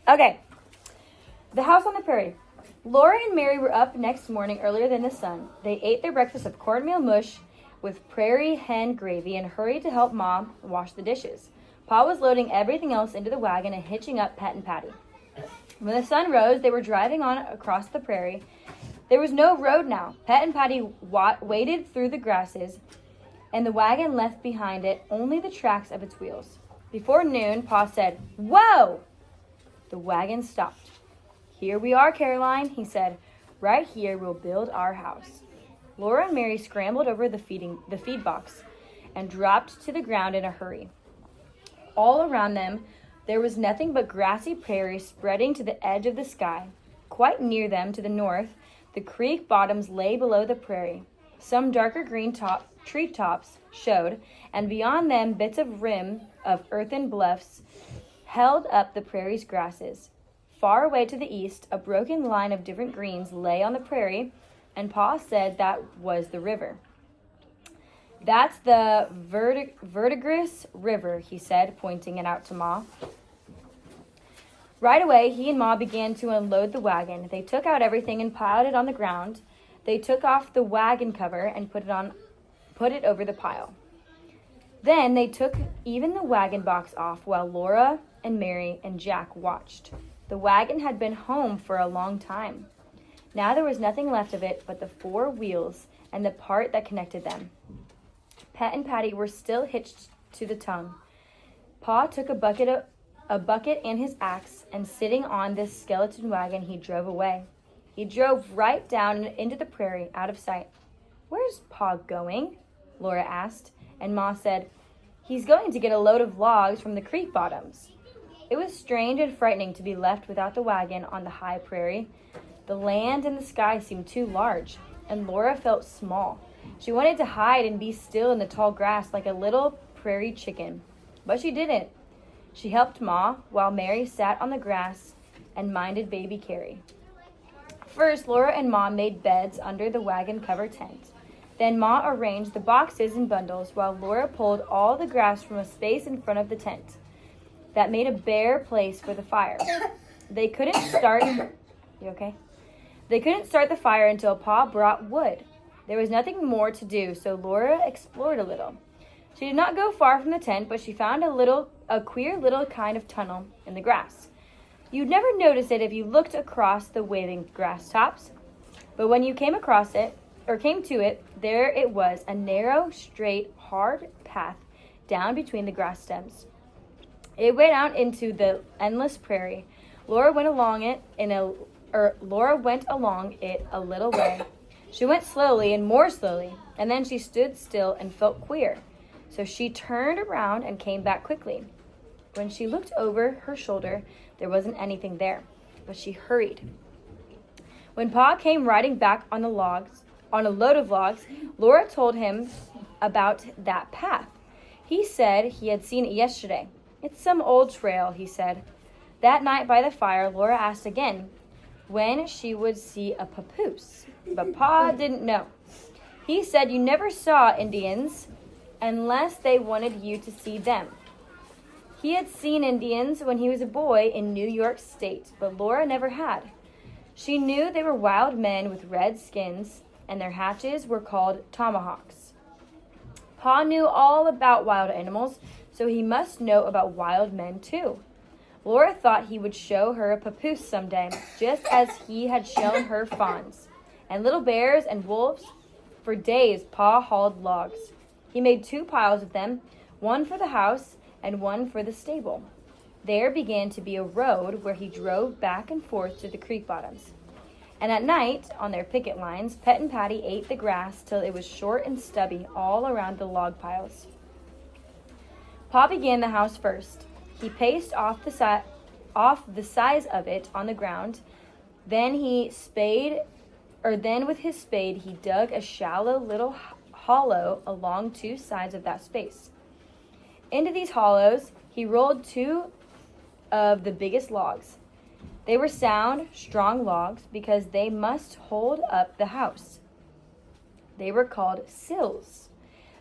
Okay. The house on the prairie. Laura and Mary were up next morning earlier than the sun. They ate their breakfast of cornmeal mush with prairie hen gravy and hurried to help Mom wash the dishes. Pa was loading everything else into the wagon and hitching up Pet and Patty. When the sun rose, they were driving on across the prairie. There was no road now. Pet and Patty waded through the grasses, and the wagon left behind it only the tracks of its wheels. Before noon, Pa said, "Whoa!" The wagon stopped. "Here we are, Caroline," he said. "Right here we'll build our house." Laura and Mary scrambled over the feed box and dropped to the ground in a hurry. All around them, there was nothing but grassy prairie spreading to the edge of the sky. Quite near them, to the north, the creek bottoms lay below the prairie. Some darker green treetops showed, and beyond them bits of rim of earthen bluffs held up the prairie's grasses. Far away to the east, a broken line of different greens lay on the prairie, and Pa said that was the river. "That's the Verdigris River," he said, pointing it out to Ma. Right away, he and Ma began to unload the wagon. They took out everything and piled it on the ground. They took off the wagon cover and put it over the pile. Then they took even the wagon box off while Laura and Mary and Jack watched. The wagon had been home for a long time. Now there was nothing left of it but the four wheels and the part that connected them. Pet and Patty were still hitched to the tongue. Pa took a bucket and his axe, and sitting on this skeleton wagon, he drove away. He drove right down into the prairie, out of sight. "Where's Pa going?" Laura asked, and Ma said, "He's going to get a load of logs from the creek bottoms." It was strange and frightening to be left without the wagon on the high prairie. The land and the sky seemed too large, and Laura felt small. She wanted to hide and be still in the tall grass like a little prairie chicken, but she didn't. She helped Ma while Mary sat on the grass and minded baby Carrie. First, Laura and Ma made beds under the wagon cover tent. Then Ma arranged the boxes in bundles while Laura pulled all the grass from a space in front of the tent that made a bare place for the fire. They couldn't start They couldn't start the fire until Pa brought wood. There was nothing more to do, so Laura explored a little. She did not go far from the tent, but she found a queer little kind of tunnel in the grass. You'd never notice it if you looked across the waving grass tops, but when you came to it, there it was, a narrow, straight, hard path down between the grass stems. It went out into the endless prairie. Laura went along it a little way. She went slowly and more slowly, and then she stood still and felt queer. So she turned around and came back quickly. When she looked over her shoulder, there wasn't anything there, but she hurried. When Pa came riding back on a load of logs, Laura told him about that path. He said he had seen it yesterday. "It's some old trail," he said. That night by the fire, Laura asked again when she would see a papoose, but Pa didn't know. He said you never saw Indians unless they wanted you to see them. He had seen Indians when he was a boy in New York State, but Laura never had. She knew they were wild men with red skins, and their hatchets were called tomahawks. Pa knew all about wild animals, so he must know about wild men too. Laura thought he would show her a papoose someday, just as he had shown her fawns and little bears and wolves. For days, Pa hauled logs. He made 2 piles of them, one for the house and one for the stable. There began to be a road where he drove back and forth to the creek bottoms. And at night, on their picket lines, Pet and Patty ate the grass till it was short and stubby all around the log piles. Pa began the house first. He paced off the size of it on the ground. Then with his spade, he dug a shallow little hollow along 2 sides of that space. Into these hollows, he rolled 2 of the biggest logs. They were sound, strong logs because they must hold up the house. They were called sills.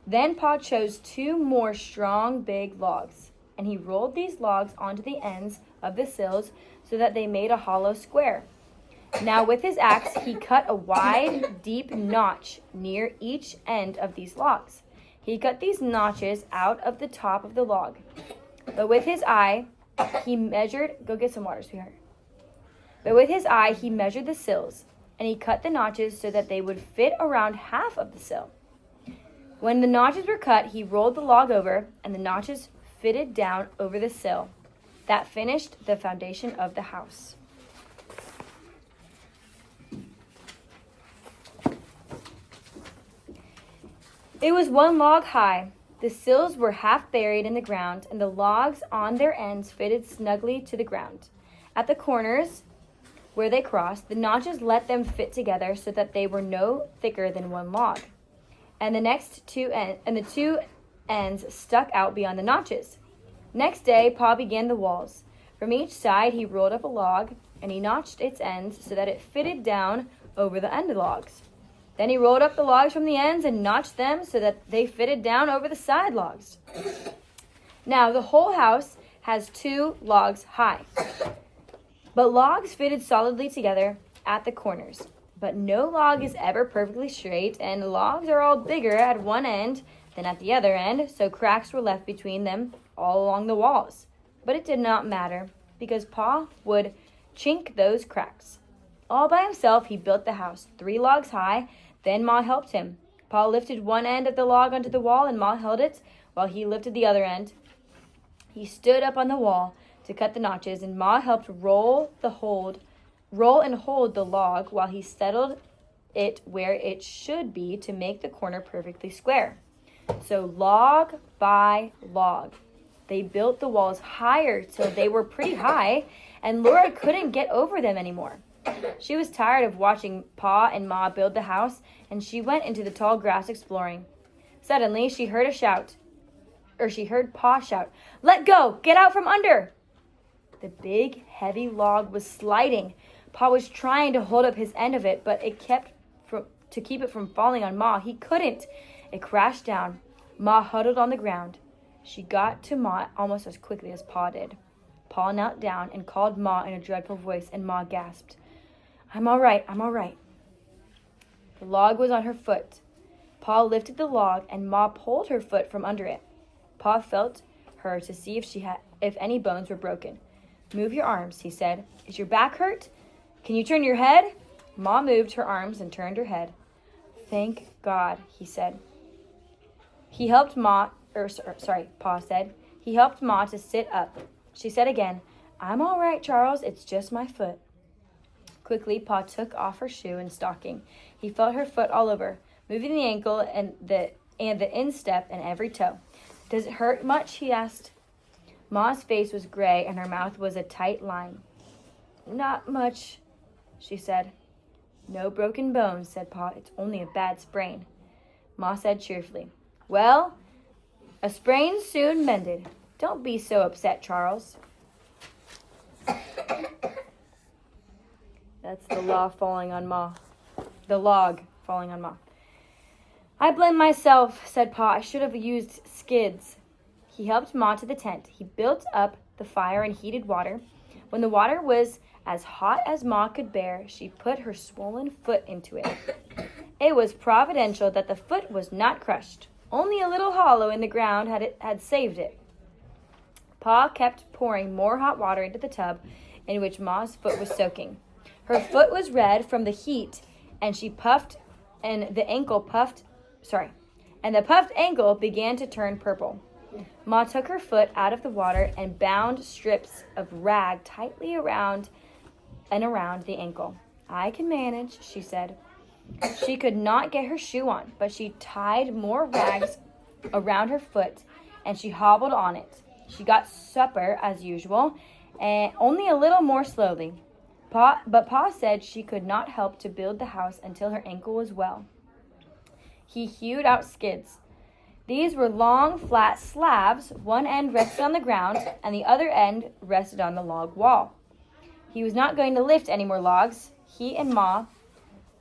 Then Pa chose 2 more strong, big logs, and he rolled these logs onto the ends of the sills so that they made a hollow square. Now with his axe he cut a wide, deep notch near each end of these logs. He cut these notches out of the top of the log. But with his eye he measured the sills, and he cut the notches so that they would fit around half of the sill. When the notches were cut, he rolled the log over, and the notches fitted down over the sill. That finished the foundation of the house. It was 1 log high. The sills were half buried in the ground, and the logs on their ends fitted snugly to the ground. At the corners, where they crossed, the notches let them fit together so that they were no thicker than 1 log. And the two ends stuck out beyond the notches. Next day, Pa began the walls. From each side, he rolled up a log, and he notched its ends so that it fitted down over the end logs. Then he rolled up the logs from the ends and notched them so that they fitted down over the side logs. Now, the whole house has 2 logs high, but logs fitted solidly together at the corners. But no log is ever perfectly straight, and logs are all bigger at one end than at the other end, so cracks were left between them all along the walls. But it did not matter, because Pa would chink those cracks. All by himself, he built the house 3 logs high. Then Ma helped him. Pa lifted one end of the log onto the wall, and Ma held it while he lifted the other end. He stood up on the wall to cut the notches, and Ma helped roll and hold the log while he settled it where it should be to make the corner perfectly square. So log by log, they built the walls higher till they were pretty high, and Laura couldn't get over them anymore. She was tired of watching Pa and Ma build the house, and she went into the tall grass exploring. Suddenly, she heard Pa shout, "Let go! Get out from under!" The big, heavy log was sliding. Pa was trying to hold up his end of it, but to keep it from falling on Ma. He couldn't. It crashed down. Ma huddled on the ground. She got to Ma almost as quickly as Pa did. Pa knelt down and called Ma in a dreadful voice, and Ma gasped, I'm all right. The log was on her foot. Pa lifted the log, and Ma pulled her foot from under it. Pa felt her to see if any bones were broken. Move your arms, he said. Is your back hurt? Can you turn your head? Ma moved her arms and turned her head. Thank God, he said. Pa said. He helped Ma to sit up. She said again, I'm all right, Charles. It's just my foot. Quickly, Pa took off her shoe and stocking. He felt her foot all over, moving the ankle and the instep and every toe. Does it hurt much? He asked. Ma's face was gray and her mouth was a tight line. Not much, she said. No broken bones, said Pa. It's only a bad sprain. Ma said cheerfully, Well, a sprain soon mended. Don't be so upset, Charles. That's the log falling on Ma. I blame myself, said Pa. I should have used skids. He helped Ma to the tent. He built up the fire and heated water. When the water was as hot as Ma could bear, she put her swollen foot into it. It was providential that the foot was not crushed. Only a little hollow in the ground had saved it. Pa kept pouring more hot water into the tub in which Ma's foot was soaking. Her foot was red from the heat, and the puffed ankle began to turn purple. Ma took her foot out of the water and bound strips of rag tightly around the ankle. I can manage, she said. She could not get her shoe on, but she tied more rags around her foot, and she hobbled on it. She got supper as usual, and only a little more slowly. But Pa said she could not help to build the house until her ankle was well. He hewed out skids. These were long, flat slabs. One end rested on the ground, and the other end rested on the log wall. He was not going to lift any more logs. He and Ma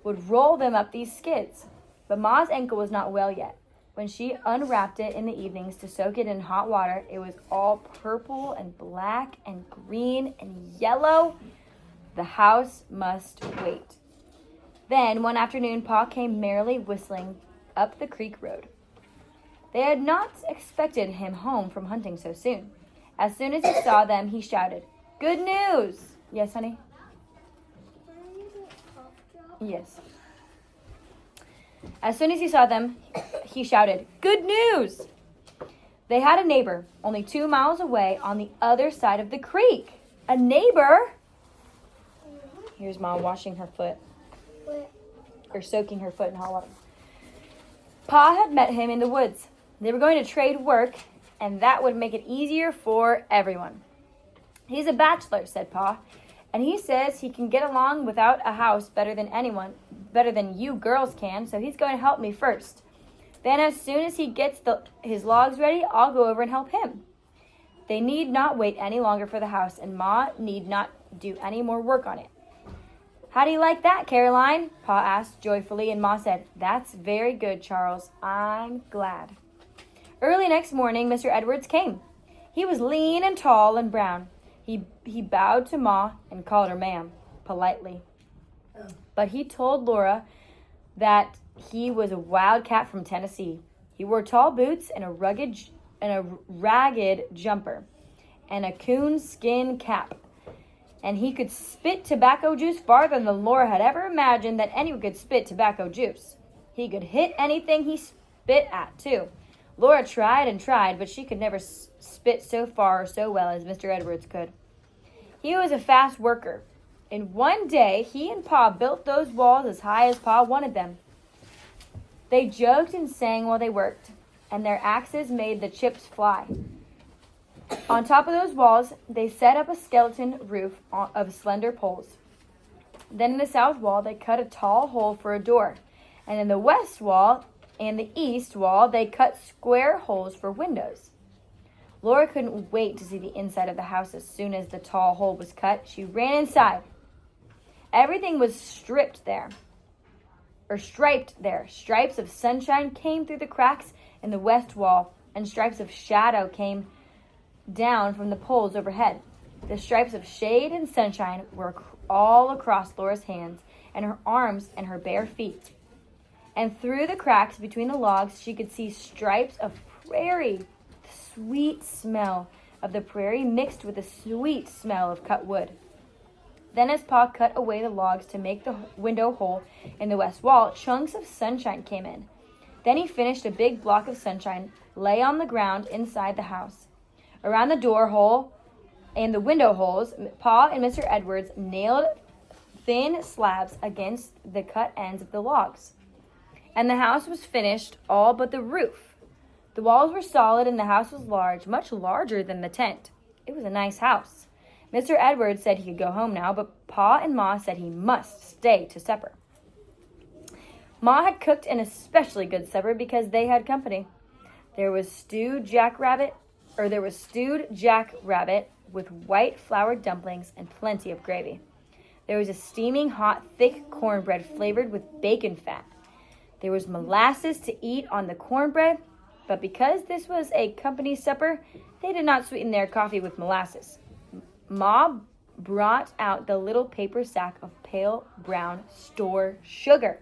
would roll them up these skids. But Ma's ankle was not well yet. When she unwrapped it in the evenings to soak it in hot water, it was all purple and black and green and yellow. The house must wait. Then, one afternoon, Pa came merrily whistling up the creek road. They had not expected him home from hunting so soon. As soon as he saw them, he shouted, "Good news!" Yes, honey? Yes. As soon as he saw them, he shouted, "Good news!" They had a neighbor only 2 miles away on the other side of the creek. A neighbor? Here's Mom washing her foot. Or soaking her foot in hot water. Pa had met him in the woods. They were going to trade work, and that would make it easier for everyone. "He's a bachelor," said Pa, "and he says he can get along without a house better than you girls can, so he's going to help me first. Then as soon as he gets his logs ready, I'll go over and help him." They need not wait any longer for the house, and Ma need not do any more work on it. "How do you like that, Caroline?" Pa asked joyfully, and Ma said, "That's very good, Charles. I'm glad." Early next morning, Mr. Edwards came. He was lean and tall and brown. He bowed to Ma and called her ma'am, politely. But he told Laura that he was a wildcat from Tennessee. He wore tall boots and a ragged jumper and a coonskin cap. And he could spit tobacco juice farther than Laura had ever imagined that anyone could spit tobacco juice. He could hit anything he spit at, too. Laura tried and tried, but she could never spit so far or so well as Mr. Edwards could. He was a fast worker. In one day, he and Pa built those walls as high as Pa wanted them. They joked and sang while they worked, and their axes made the chips fly. On top of those walls, they set up a skeleton roof of slender poles. Then in the south wall, they cut a tall hole for a door. And in the west wall and the east wall, they cut square holes for windows. Laura couldn't wait to see the inside of the house as soon as the tall hole was cut. She ran inside. Everything was striped there. Stripes of sunshine came through the cracks in the west wall, and stripes of shadow came down from the poles overhead. The stripes of shade and sunshine were all across Laura's hands and her arms and her bare feet. And through the cracks between the logs, she could see stripes of prairie. The sweet smell of the prairie mixed with the sweet smell of cut wood. Then as Pa cut away the logs to make the window hole in the west wall, chunks of sunshine came in. Then he finished a big block of sunshine lay on the ground inside the house. Around the door hole and the window holes, Pa and Mr. Edwards nailed thin slabs against the cut ends of the logs. And the house was finished, all but the roof. The walls were solid and the house was large, much larger than the tent. It was a nice house. Mr. Edwards said he could go home now, but Pa and Ma said he must stay to supper. Ma had cooked an especially good supper because they had company. There was stewed jackrabbit with white flour dumplings and plenty of gravy. There was a steaming hot, thick cornbread flavored with bacon fat. There was molasses to eat on the cornbread, but because this was a company supper, they did not sweeten their coffee with molasses. Ma brought out the little paper sack of pale brown store sugar.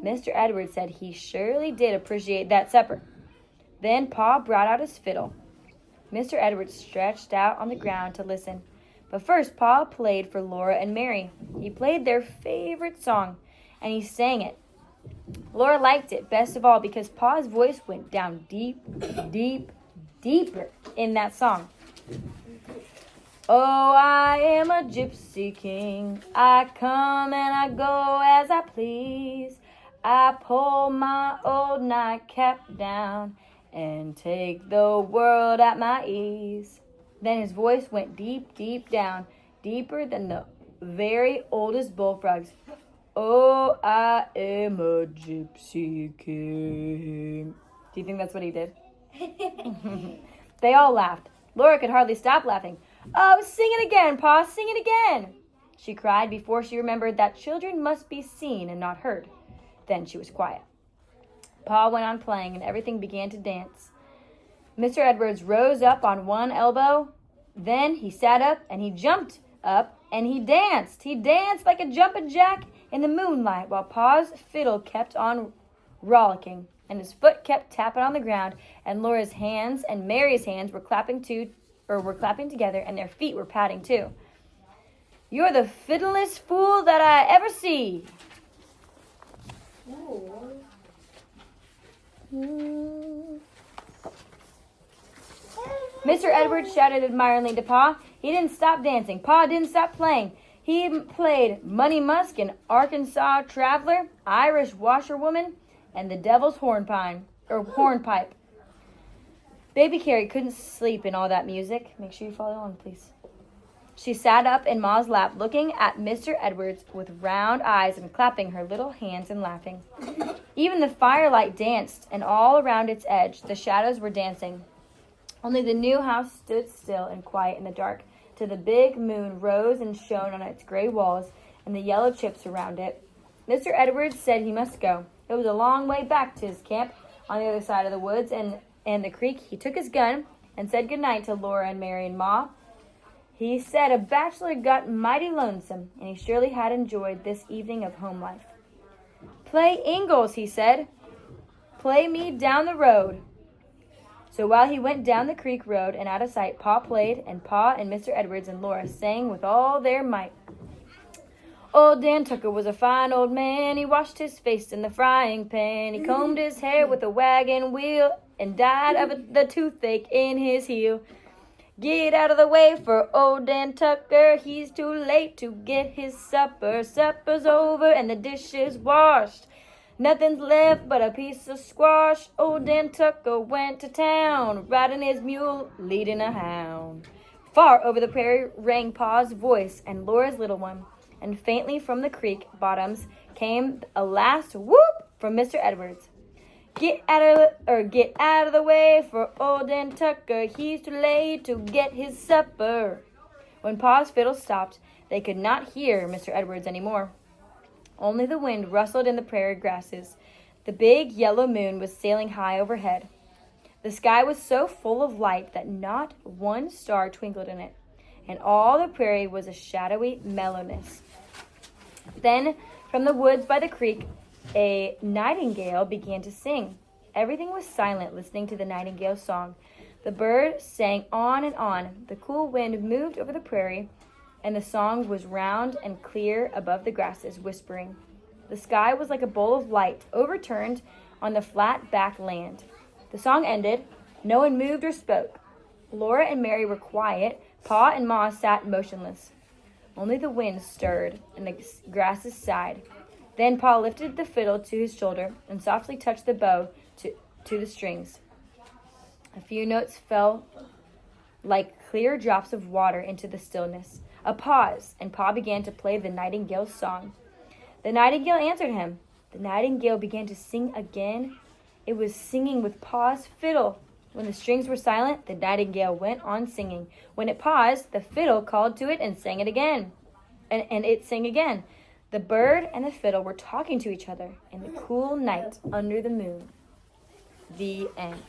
Mr. Edwards said he surely did appreciate that supper. Then Pa brought out his fiddle. Mr. Edwards stretched out on the ground to listen. But first, Pa played for Laura and Mary. He played their favorite song, and he sang it. Laura liked it best of all because Pa's voice went down deep, deep, deeper in that song. Oh, I am a gypsy king. I come and I go as I please. I pull my old nightcap down and take the world at my ease. Then his voice went deep, deep down, deeper than the very oldest bullfrogs. Oh, I am a gypsy king. Do you think that's what he did? They all laughed. Laura could hardly stop laughing. Oh, sing it again, Pa, sing it again, she cried before she remembered that children must be seen and not heard. Then she was quiet. Pa went on playing, and everything began to dance. Mr. Edwards rose up on one elbow. Then he sat up, and he jumped up, and he danced. He danced like a jumping jack in the moonlight, while Pa's fiddle kept on rollicking, and his foot kept tapping on the ground, and Laura's hands and Mary's hands were clapping together, and their feet were patting too. "You're the fiddlest fool that I ever see." Mr. Edwards shouted admiringly to Pa. He didn't stop dancing. Pa didn't stop playing. He played Money Musk and Arkansas Traveler, Irish Washerwoman, and the Devil's Hornpipe. Baby Carrie couldn't sleep in all that music. Make sure you follow on, please. She sat up in Ma's lap, looking at Mr. Edwards with round eyes and clapping her little hands and laughing. Even the firelight danced, and all around its edge the shadows were dancing. Only the new house stood still and quiet in the dark, till the big moon rose and shone on its gray walls and the yellow chips around it. Mr. Edwards said he must go. It was a long way back to his camp on the other side of the woods and the creek. He took his gun and said goodnight to Laura and Mary and Ma. He said a bachelor got mighty lonesome, and he surely had enjoyed this evening of home life. "Play Ingalls," he said. "Play me down the road." So while he went down the creek road and out of sight, Pa played, and Pa and Mr. Edwards and Laura sang with all their might. Old Dan Tucker was a fine old man. He washed his face in the frying pan. He combed his hair with a wagon wheel and died of the toothache in his heel. Get out of the way for old Dan Tucker. He's too late to get his supper. Supper's over and the dishes washed. Nothing's left but a piece of squash. Old Dan Tucker went to town, riding his mule, leading a hound. Far over the prairie rang Pa's voice and Laura's little one, and faintly from the creek bottoms came a last whoop from Mr. Edwards. Get out of the way for old Dan Tucker. He's too late to get his supper. When Pa's fiddle stopped, they could not hear Mr. Edwards anymore. Only the wind rustled in the prairie grasses. The big yellow moon was sailing high overhead. The sky was so full of light that not one star twinkled in it, and all the prairie was a shadowy mellowness. Then, from the woods by the creek, a nightingale began to sing. Everything was silent listening to the nightingale's song. The bird sang on and on. The cool wind moved over the prairie, and the song was round and clear above the grasses, whispering. The sky was like a bowl of light, overturned on the flat back land. The song ended. No one moved or spoke. Laura and Mary were quiet. Pa and Ma sat motionless. Only the wind stirred, and the grasses sighed. Then Pa lifted the fiddle to his shoulder and softly touched the bow to the strings. A few notes fell like clear drops of water into the stillness. A pause, and Pa began to play the nightingale's song. The nightingale answered him. The nightingale began to sing again. It was singing with Pa's fiddle. When the strings were silent, the nightingale went on singing. When it paused, the fiddle called to it and sang it again. And it sang again. The bird and the fiddle were talking to each other in the cool night under the moon. The end.